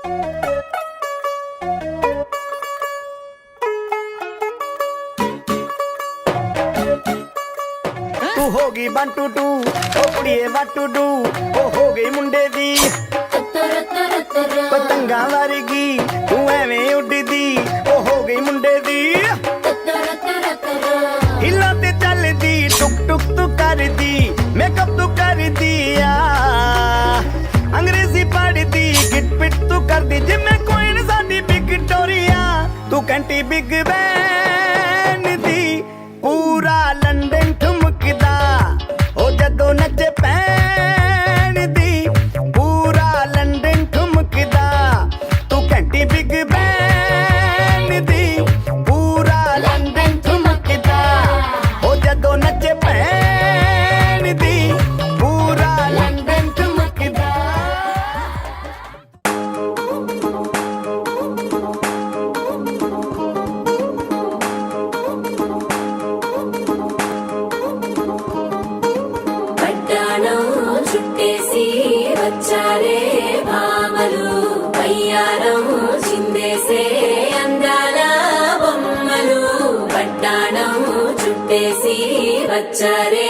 तू होगी 1 2 2 ओ कुड़िए what to do ओ हो गई मुंडे दी पतंगा वर्गी तू एवें उड़दी ओ हो गई मुंडे दी हिला ते चलदी टुक टुक तू करदी मेकअप तू कर दिया अंग्रेजी पढ़दी गिट पिट तू करदी जिम्मे कोई न साडी विक्टोरिया तू घंटी बिग बैन दी पूरा लंदन ठुमकदा ओ जदों नचे पैन दी पूरा लंदन ठुमकदा तू घंटी बिग बैन दी पूरा लंदन ठुमकदा ओ जदों नचे पैन दी पूरा लंदन ठुमकदा చుట్టేసి వచ్చారే భామలు అయ్యారం చిందేసే అందాల బొమ్మలు పట్టాణం చుట్టేసి వచ్చారే